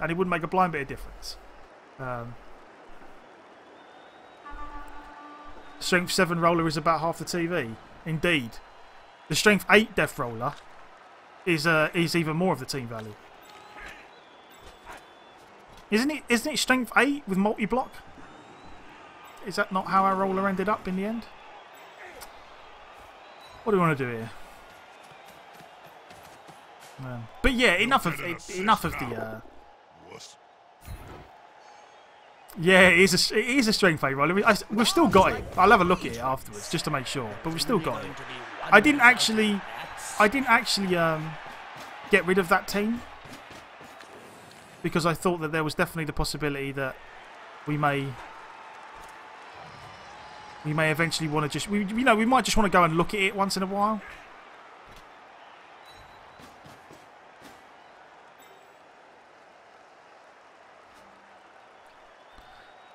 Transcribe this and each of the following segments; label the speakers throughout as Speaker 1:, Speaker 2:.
Speaker 1: and it wouldn't make a blind bit of difference. Strength 7 roller is about half the TV. Indeed. The Strength 8 Death Roller is even more of the team value. Isn't it Strength 8 with multi-block? Is that not how our roller ended up in the end? What do we want to do here? But yeah, enough of the. Yeah, it is a Strength 8 roller. We've still got it. I'll have a look at it afterwards just to make sure. But we've still got it. I didn't actually get rid of that team because I thought that there was definitely the possibility that we may eventually want to just we might just want to go and look at it once in a while.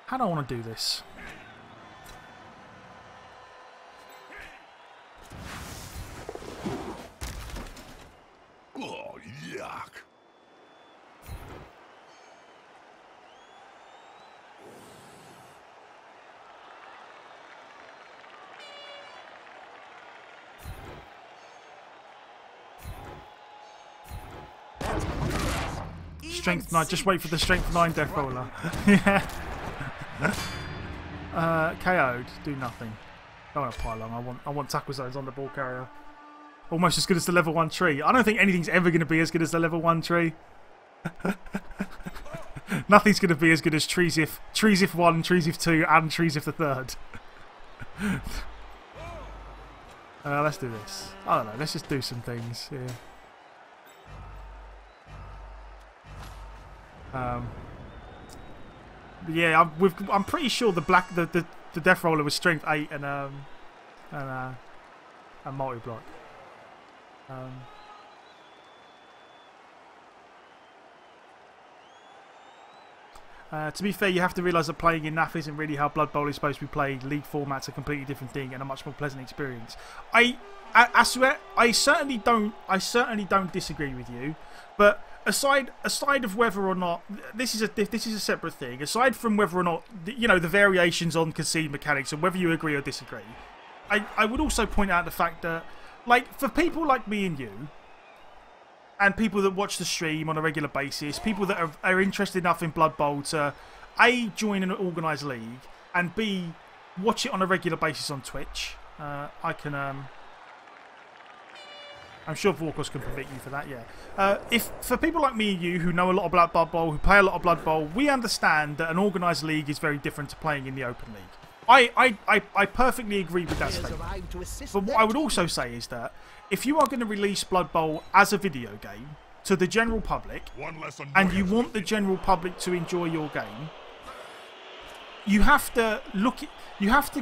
Speaker 1: How do I want to do this?
Speaker 2: Oh, yuck.
Speaker 1: Strength 9. Just wait for the Strength 9 Death Roller. Yeah. KO'd. Do nothing. Don't want to pile on. I want tackle zones on the ball carrier. Almost as good as the level 1 tree. I don't think anything's ever going to be as good as the level 1 tree. Nothing's going to be as good as Treesif 1, Treesif 2 and Treesif the 3rd. Let's do this. I don't know. Let's just do some things here. Yeah, I'm pretty sure the Death Roller was Strength 8 and multi-block. To be fair, you have to realise that playing in NAF isn't really how Blood Bowl is supposed to be played. League format's a completely different thing and a much more pleasant experience. I swear, I certainly don't disagree with you, but aside of whether or not this is a separate thing, aside from whether or not the variations on concede mechanics and whether you agree or disagree, I would also point out the fact that, like, for people like me and you, and people that watch the stream on a regular basis, people that are interested enough in Blood Bowl to A, join an organised league, and B, watch it on a regular basis on Twitch. I'm sure Vorkos can predict you for that, yeah. If for people like me and you who know a lot about Blood Bowl, who play a lot of Blood Bowl, we understand that an organised league is very different to playing in the open league. I perfectly agree with that statement. But what I would also say is that if you are going to release Blood Bowl as a video game to the general public, and you want the general public to enjoy your game, you have to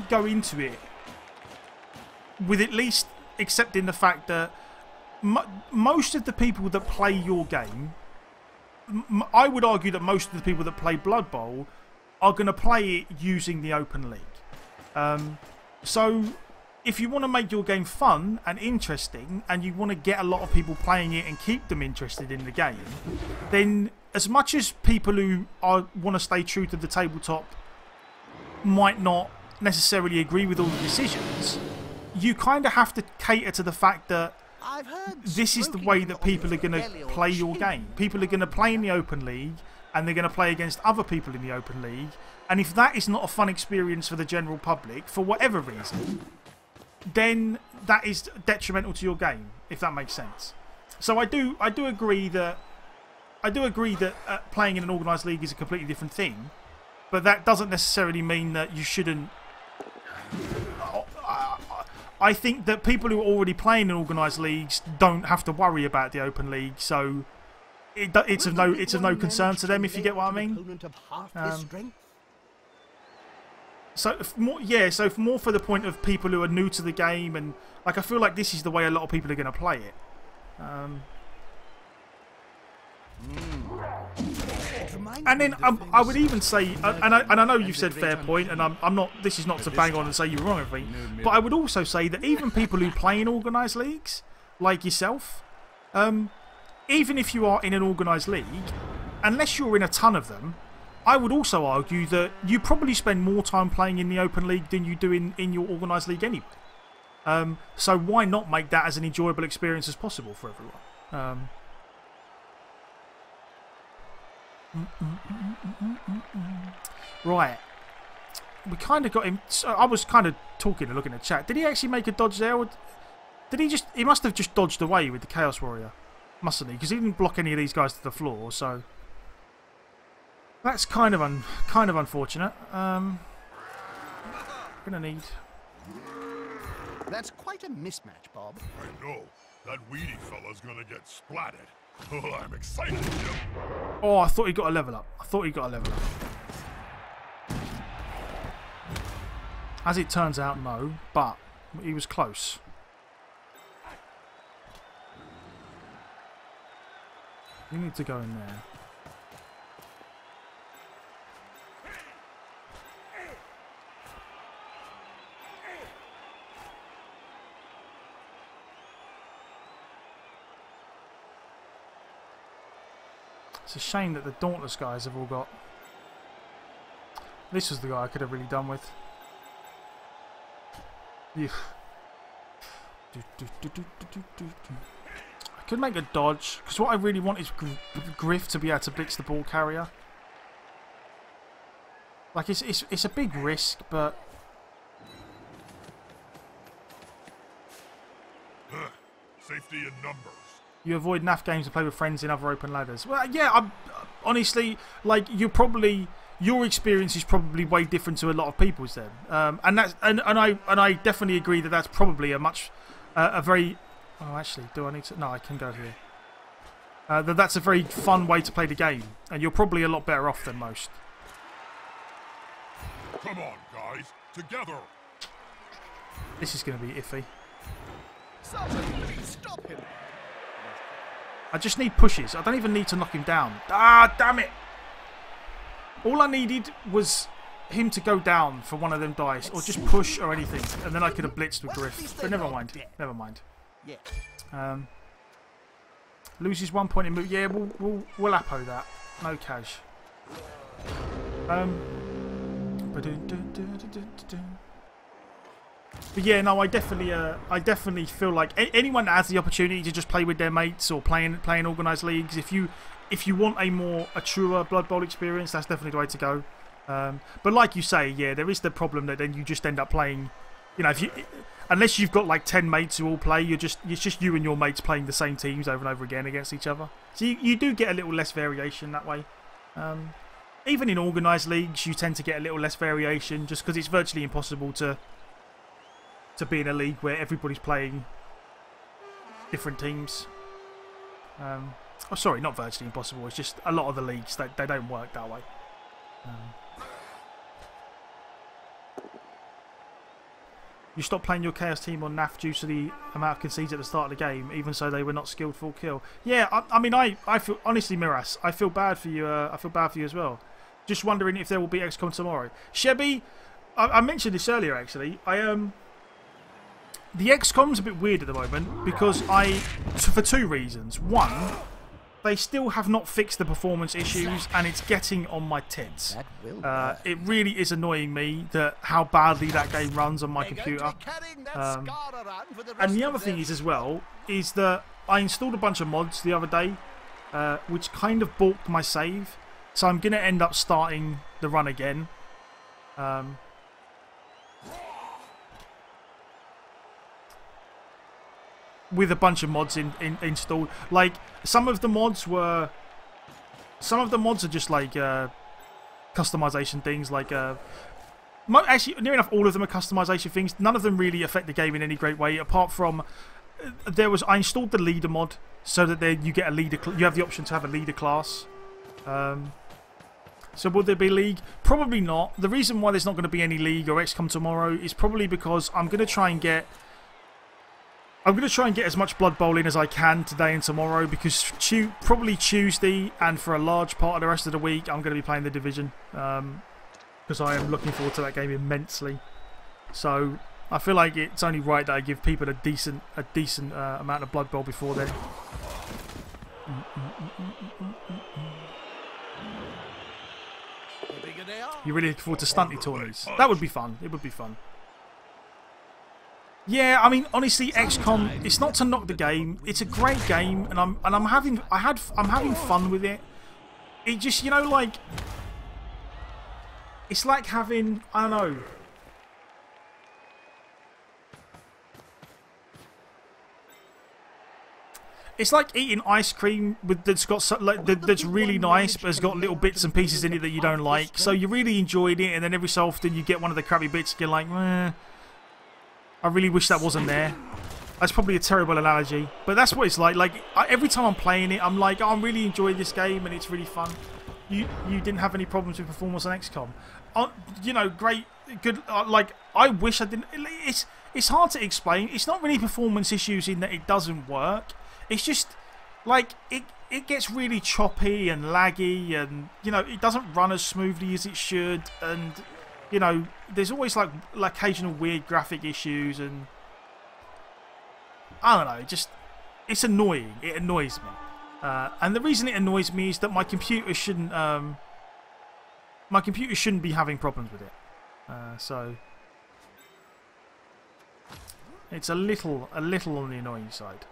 Speaker 1: go into it with at least accepting the fact that most of the people that play your game, I would argue that most of the people that play Blood Bowl are going to play it using the open league. So if you want to make your game fun and interesting, and you want to get a lot of people playing it and keep them interested in the game, then as much as people who want to stay true to the tabletop might not necessarily agree with all the decisions, you kind of have to cater to the fact that this is the way that people are going to play your game. People are going to play in the open league, and they're going to play against other people in the open league. And if that is not a fun experience for the general public, for whatever reason, then that is detrimental to your game, if that makes sense. So I do agree that playing in an organised league is a completely different thing, but that doesn't necessarily mean that you shouldn't. I think that people who are already playing in organised leagues don't have to worry about the open league, so it's of no concern to them, if you get what I mean. So more for the point of people who are new to the game, and like I feel like this is the way a lot of people are going to play it. And then I would even say, and I know you've said fair point, and I'm not. This is not to bang on and say you're wrong, everything. But I would also say that even people who play in organised leagues, like yourself, even if you are in an organised league unless you're in a ton of them, I would also argue that you probably spend more time playing in the Open League than you do in your organised league anyway. So why not make that as an enjoyable experience as possible for everyone? Right. We kind of got him. So I was kind of talking and looking at chat. Did he actually make a dodge there? Or did he just... He must have just dodged away with the Chaos Warrior. Mustn't he? Because he didn't block any of these guys to the floor, so... That's kind of unfortunate. Gonna need...
Speaker 2: That's quite a mismatch, Bob.
Speaker 3: I know. That weedy fella's gonna get splatted. Oh, I'm excited, Jim.
Speaker 1: Oh, I thought he got a level up. As it turns out, no, but he was close. You need to go in there. It's a shame that the Dauntless guys have all got... This was the guy I could have really done with. Yeah. I could make a dodge, because what I really want is Griff to be able to blitz the ball carrier. Like, it's a big risk, but...
Speaker 3: Safety in numbers.
Speaker 1: You avoid NAF games and play with friends in other open ladders. Well, yeah, honestly, like, your experience is probably way different to a lot of people's then, and I definitely agree that that's probably a very. Oh, actually, do I need to? No, I can go here. That's a very fun way to play the game, and you're probably a lot better off than most.
Speaker 3: Come on, guys, together.
Speaker 1: This is going to be iffy.
Speaker 2: Somebody stop him.
Speaker 1: I just need pushes. I don't even need to knock him down. Ah, damn it! All I needed was him to go down for one of them dice, or just push or anything, and then I could have blitzed with Griff. But never mind. Never mind. Loses 1 point in move. Yeah, we'll appo that. No cash. But yeah, no, I definitely feel like anyone that has the opportunity to just play with their mates or playing organised leagues, if you want a truer Blood Bowl experience, that's definitely the way to go. But like you say, yeah, there is the problem that then you just end up playing, you know, unless you've got like 10 mates who all play, it's just you and your mates playing the same teams over and over again against each other. So you do get a little less variation that way. Even in organised leagues, you tend to get a little less variation just because it's virtually impossible to be in a league where everybody's playing different teams. Oh, sorry, not virtually impossible. It's just a lot of the leagues, they don't work that way. You stopped playing your Chaos team on NAF due to the amount of concedes at the start of the game, even so they were not skilled full kill. Yeah, I mean, I feel, honestly, Miras, I feel bad for you. I feel bad for you as well. Just wondering if there will be XCOM tomorrow. Shebby, I mentioned this earlier, actually. The XCOM's a bit weird at the moment because for two reasons. One, they still have not fixed the performance issues and it's getting on my tits. It really is annoying me that how badly that game runs on my computer. And the other thing is as well, is that I installed a bunch of mods the other day, which kind of balked my save. So I'm going to end up starting the run again. With a bunch of mods installed. Like, some of the mods are just like customization things. Like, actually, near enough all of them are customization things. None of them really affect the game in any great way, apart from I installed the leader mod so that then you get a leader. You have the option to have a leader class. So will there be League? Probably not. The reason why there's not going to be any League or XCOM tomorrow is probably because I'm going to try and get as much Blood Bowl in as I can today and tomorrow, because probably Tuesday and for a large part of the rest of the week I'm going to be playing The Division, because I am looking forward to that game immensely. So I feel like it's only right that I give people a decent amount of Blood Bowl before then.
Speaker 2: they are.
Speaker 1: You really looking forward to stunty tourneys? That would be fun. It would be fun. Yeah, I mean, honestly, XCOM. It's not to knock the game. It's a great game, and I'm having fun with it. It just, you know, like, it's like having, I don't know. It's like eating ice cream that's got that's really nice, but has got little bits and pieces in it that you don't like. So you really enjoyed it, and then every so often you get one of the crappy bits, and you're like, I really wish that wasn't there. That's probably a terrible analogy, but that's what it's like. Like every time I'm playing it, I'm like, oh, I'm really enjoying this game, and it's really fun. You didn't have any problems with performance on XCOM. You know, great, good. Like I wish I didn't. It's hard to explain. It's not really performance issues in that it doesn't work. It's just like it gets really choppy and laggy, and you know it doesn't run as smoothly as it should, and you know there's always like occasional weird graphic issues, and I don't know. It's annoying. It annoys me, and the reason it annoys me is that my computer shouldn't be having problems with it. So it's a little on the annoying side.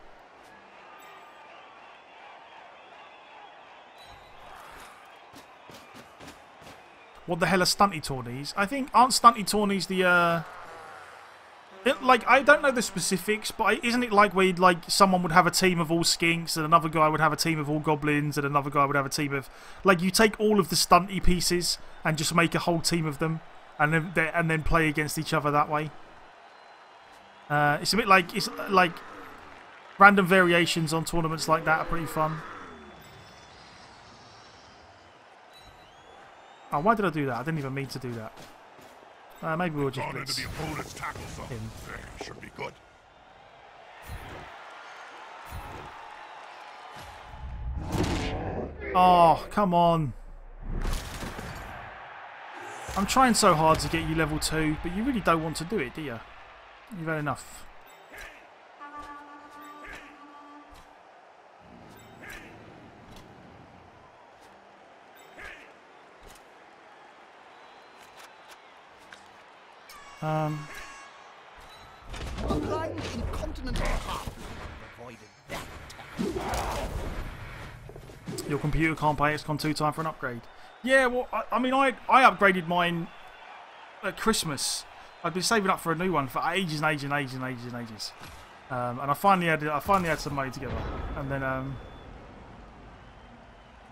Speaker 1: What the hell are stunty tourneys? I think, aren't stunty tourneys the, like, I don't know the specifics, but isn't it like where like someone would have a team of all skinks, and another guy would have a team of all goblins, and another guy would have a team of, like, you take all of the stunty pieces and just make a whole team of them, and then play against each other that way. It's a bit like, random variations on tournaments like that are pretty fun. Oh, why did I do that? I didn't even mean to do that. Maybe we'll just blitz him.
Speaker 3: Should be good.
Speaker 1: Oh, come on. I'm trying so hard to get you level 2, but you really don't want to do it, do you? You've had enough.
Speaker 2: A blind, incontinent heart avoided that attack.
Speaker 1: Your computer can't play XCOM 2 time for an upgrade. Yeah, well, I mean, I upgraded mine at Christmas. I've been saving up for a new one for ages and ages and ages and ages and ages. And I finally had some money together, and then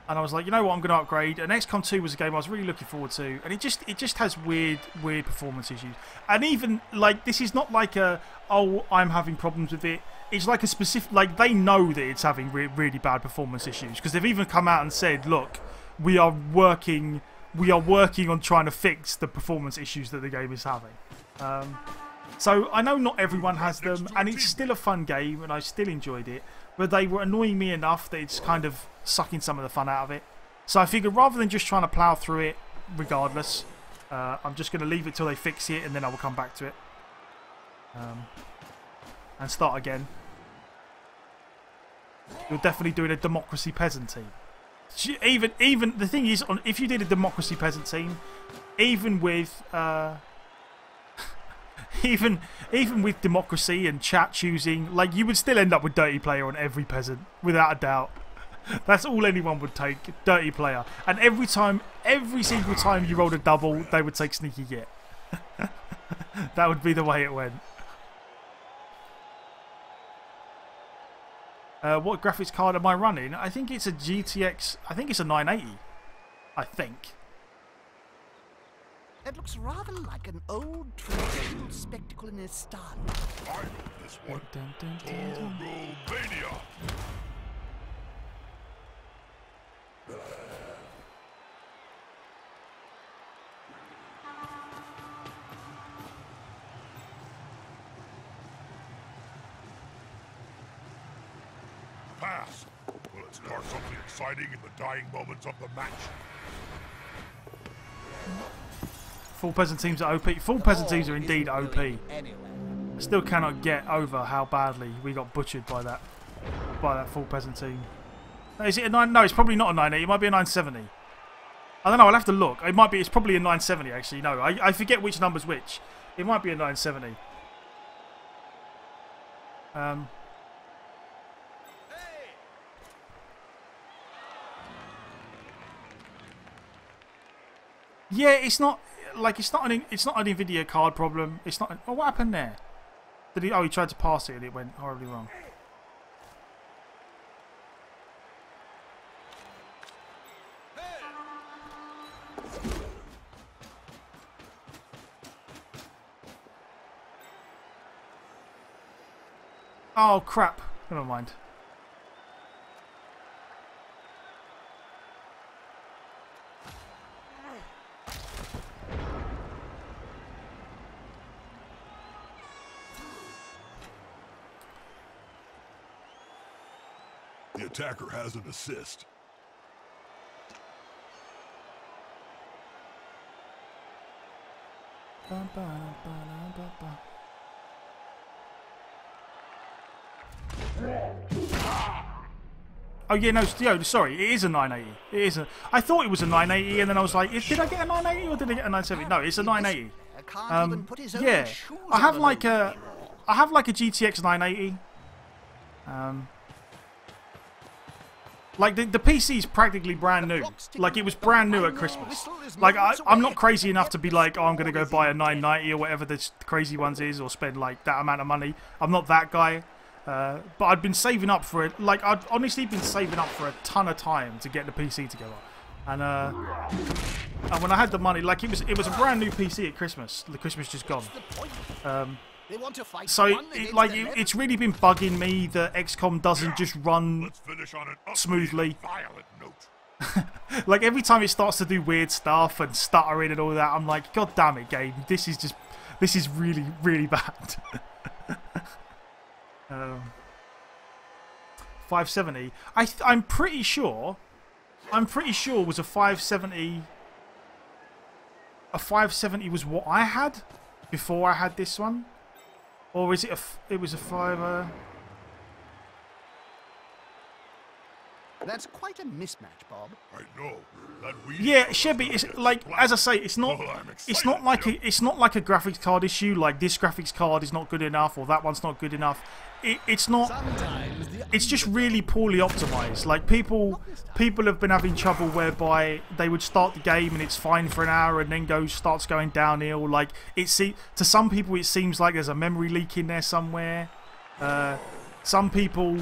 Speaker 1: and I was like, you know what, I'm going to upgrade. And XCOM 2 was a game I was really looking forward to, and it just has weird performance issues. And even like this is not like I'm having problems with it. It's like a specific, like they know that it's having really bad performance issues, because they've even come out and said, look, we are working on trying to fix the performance issues that the game is having. So I know not everyone has them, and it's still a fun game, and I still enjoyed it, but they were annoying me enough that it's kind of sucking some of the fun out of it. So I figured rather than just trying to plough through it regardless, I'm just going to leave it till they fix it, and then I will come back to it and start again. You're definitely doing a Democracy Peasant team. Even the thing is, if you did a Democracy Peasant team, even with even with democracy and chat choosing, like, you would still end up with Dirty Player on every peasant, without a doubt. That's all anyone would take, Dirty Player. And every single time you rolled a double, they would take Sneaky Git. That would be the way it went. What graphics card am I running? I think it's a GTX. I think it's a 980. I think.
Speaker 2: It looks rather like an old traditional spectacle in its style.
Speaker 3: I know this one. Toromania. Pass. Will it start something exciting in the dying moments of the match?
Speaker 1: Full peasant teams are OP. Full peasant teams are indeed OP. I still cannot get over how badly we got butchered by that full peasant team. Is it a 9? No, it's probably not a 980. It might be a 970. I don't know. I'll have to look. It might be. It's probably a 970 actually. No, I forget which number's which. It might be a 970. Yeah, it's not like it's not an Nvidia card problem. It's not. Oh, what happened there? Did he? Oh, he tried to pass it and it went horribly wrong. Oh crap! Never mind.
Speaker 3: The attacker has an assist.
Speaker 1: Oh yeah, no, sorry, it is a 980. It is a. I thought it was a 980, and then I was like, did I get a 980 or did I get a 970? No, it's a 980. Yeah, I have like a GTX 980. Like the PC is practically brand new. Like it was brand new at Christmas. Like I'm not crazy enough to be like, oh, I'm gonna go buy a 990 or whatever the crazy ones is, or spend like that amount of money. I'm not that guy. But I'd been saving up for it. Like I'd honestly been saving up for a ton of time to get the PC together. And when I had the money, like it was a brand new PC at Christmas. The Christmas just gone. So it's really been bugging me that XCOM doesn't just run smoothly. Like every time it starts to do weird stuff and stuttering and all that, I'm like, God damn it, game! This is really, really bad. 570. I'm pretty sure it was a 570. A 570 was what I had before I had this one, or is it it was a 5?
Speaker 2: That's quite a mismatch, Bob.
Speaker 3: I know.
Speaker 1: Yeah, Chevy. It's like, as I say, it's not like a graphics card issue. Like this graphics card is not good enough, or that one's not good enough. It's not. It's just really poorly optimized. Like people have been having trouble whereby they would start the game and it's fine for an hour and then starts going downhill. Like to some people it seems like there's a memory leak in there somewhere. Some people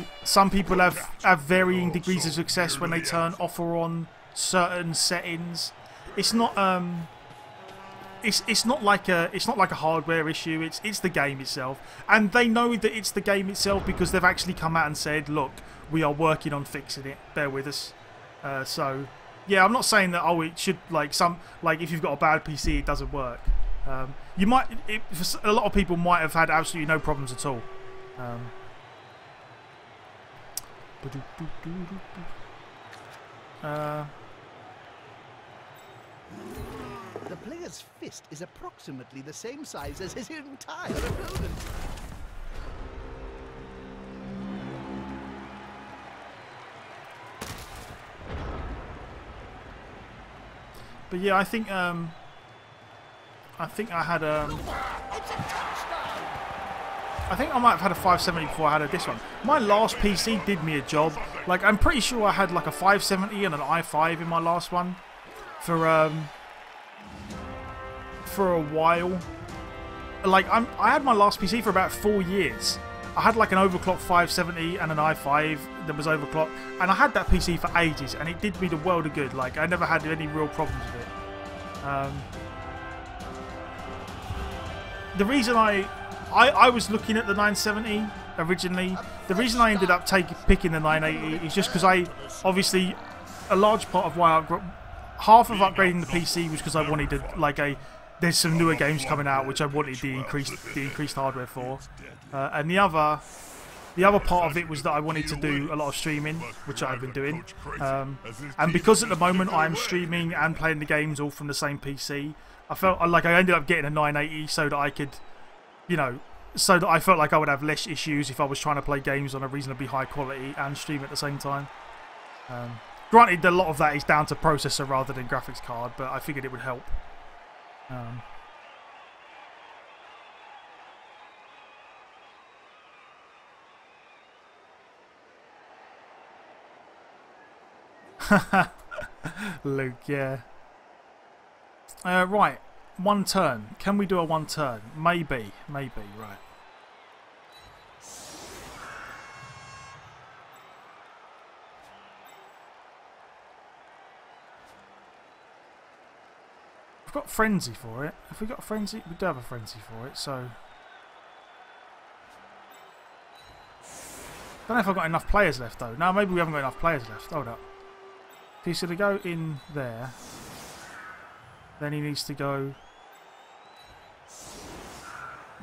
Speaker 1: have varying degrees of success when they turn off or on certain settings. It's not it's not like a hardware issue. It's the game itself, and they know that it's the game itself because they've actually come out and said, "Look, we are working on fixing it. Bear with us." So yeah, I'm not saying that it should if you've got a bad PC it doesn't work. A lot of people might have had absolutely no problems at all.
Speaker 2: The player's fist is approximately the same size as his entire opponent.
Speaker 1: But yeah, I think I had I think I might have had a 570 before I had this one. My last PC did me a job. Like I'm pretty sure I had like a 570 and an i5 in my last one for a while. Like I had my last PC for about 4 years. I had like an overclocked 570 and an i5 that was overclocked, and I had that PC for ages, and it did me the world of good. Like I never had any real problems with it. The reason I was looking at the 970 originally. The reason I ended up picking the 980 is just because obviously a large part of why half of upgrading the PC was because I wanted to there's some newer games coming out which I wanted the increased hardware for, and the other part of it was that I wanted to do a lot of streaming, which I've been doing, and because at the moment I'm streaming and playing the games all from the same PC, I felt like I ended up getting a 980 so that I could, so that I felt like I would have less issues if I was trying to play games on a reasonably high quality and stream at the same time. Granted, a lot of that is down to processor rather than graphics card, but I figured it would help. Luke, yeah. Right, one turn. Can we do a one turn? Maybe, right. We've got Frenzy for it. Have we got a Frenzy? We do have a Frenzy for it, so... Don't know if I've got enough players left, though. No, maybe we haven't got enough players left. Hold up. He's going to go in there. Then he needs to go...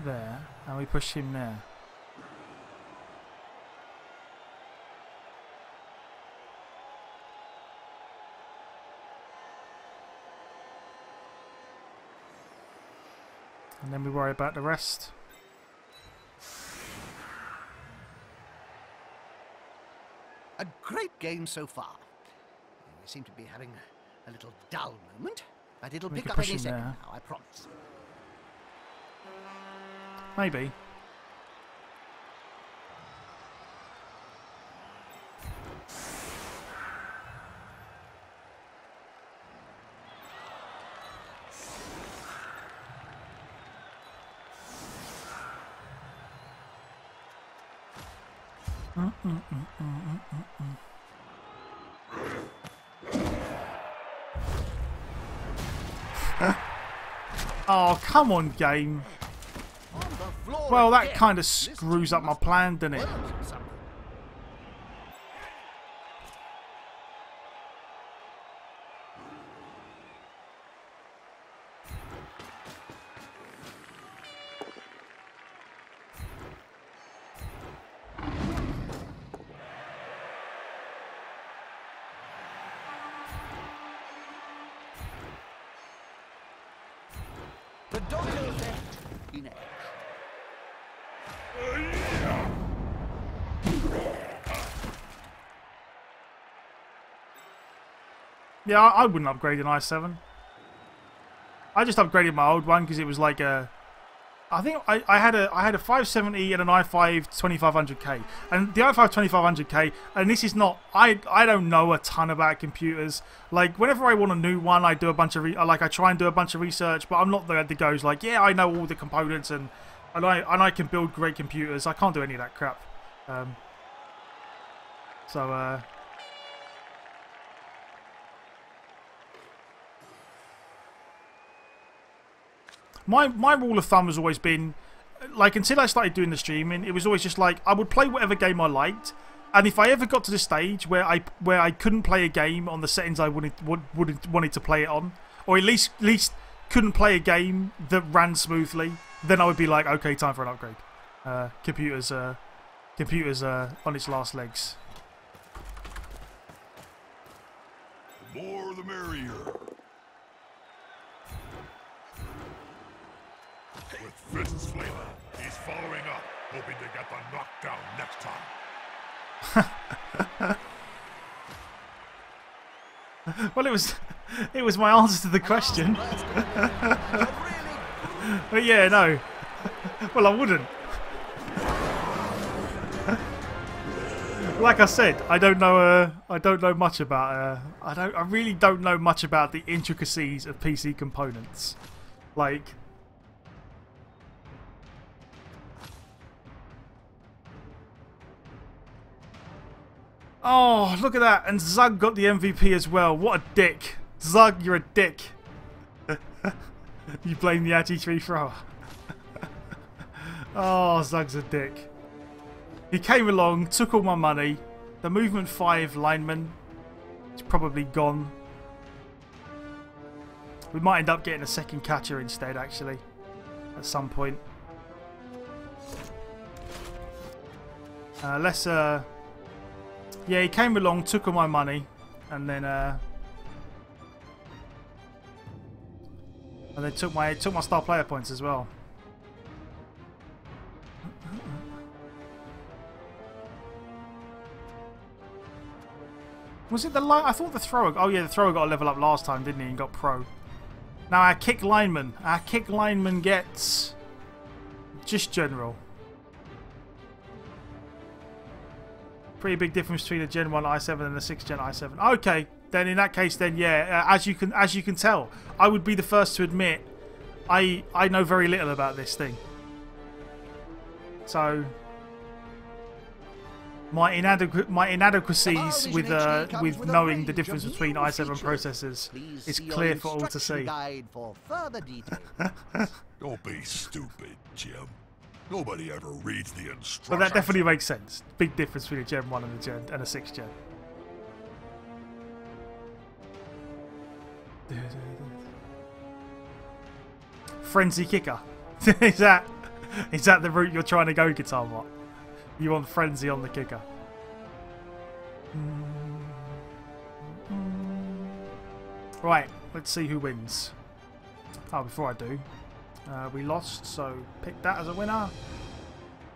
Speaker 1: there. And we push him there. And then we worry about the rest.
Speaker 2: A great game so far. We seem to be having a little dull moment, but it'll pick up any second now, I promise.
Speaker 1: Maybe. Oh, come on, game. Well, that kind of screws up my plan, doesn't it?
Speaker 2: The Dojo left in edge.
Speaker 1: Yeah, I wouldn't upgrade an i7. I just upgraded my old one because it was like a... I think I had a 570 and an i5 2500K. And the i5 2500K, and this is not... I don't know a ton about computers. Like, whenever I want a new one, I do a bunch of... I try and do a bunch of research, but I'm not the guy that goes like, yeah, I know all the components and I can build great computers. I can't do any of that crap. My rule of thumb has always been, like, until I started doing the streaming, it was always just like, I would play whatever game I liked, and if I ever got to the stage where I couldn't play a game on the settings I wanted to play it on, or at least couldn't play a game that ran smoothly, then I would be like, okay, time for an upgrade. Computers on its last legs.
Speaker 3: The more the merrier. With fists flailing, he's following up, hoping to get the knockdown next time.
Speaker 1: Well, it was my answer to the question. But yeah, no. Well, I wouldn't. Like I said, I don't know much about. I really don't know much about the intricacies of PC components. Like. Oh, look at that. And Zug got the MVP as well. What a dick. Zug, you're a dick. You blame the Agi3 thrower. Oh, Zug's a dick. He came along, took all my money. The Movement 5 lineman is probably gone. We might end up getting a second catcher instead, actually, at some point. Yeah, he came along, took all my money, and then took my star player points as well. Was it the line? I thought the thrower... Oh, yeah, the thrower got a level up last time, didn't he? And got pro. Now, our kick lineman. Our kick lineman gets... just general. Pretty big difference between a Gen 1 i7 and a 6th Gen i7. Okay, then in that case, then yeah, as you can tell, I would be the first to admit I know very little about this thing. So my inadequacies with knowing the difference between i7 processors is clear for all to see.
Speaker 3: Don't be stupid, Jim. Nobody ever reads the instructions.
Speaker 1: But that definitely makes sense. Big difference between a Gen 1 and a 6th Gen. Frenzy kicker. is that the route you're trying to go, Guitar Bot? You want frenzy on the kicker. Right, let's see who wins. Oh, before I do, we lost, so pick that as a winner.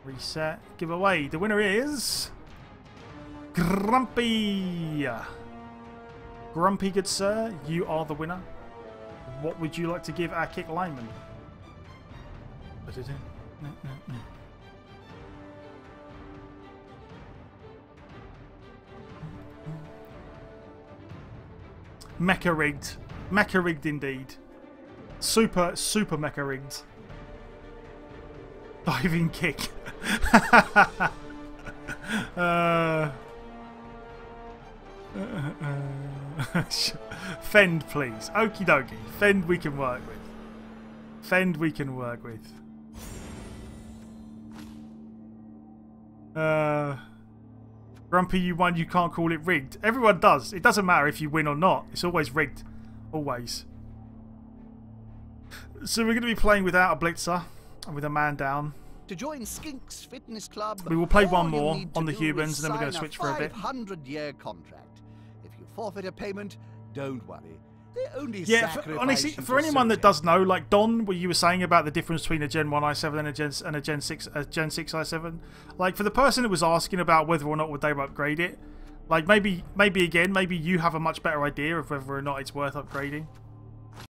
Speaker 1: Reset, give away. The winner is Grumpy. Grumpy, good sir, you are the winner. What would you like to give our kick lineman? Mecha rigged. Mecha rigged indeed. Super mecha rigged. Diving kick. Fend, please. Okie dokie. Fend we can work with. Fend we can work with. Grumpy, you won. You can't call it rigged. Everyone does. It doesn't matter if you win or not. It's always rigged. Always. So we're going to be playing without a blitzer and with a man down.
Speaker 2: To join Skink's Fitness Club,
Speaker 1: we will play one more on the humans, and then we're going to switch for a bit.
Speaker 2: 500-year contract. If you forfeit a payment, don't worry.
Speaker 1: Yeah, honestly, for anyone that does know, like Don, what you were saying about the difference between a Gen 1 i7 and a Gen 6 i7, like for the person that was asking about whether or not would they upgrade it, like maybe you have a much better idea of whether or not it's worth upgrading.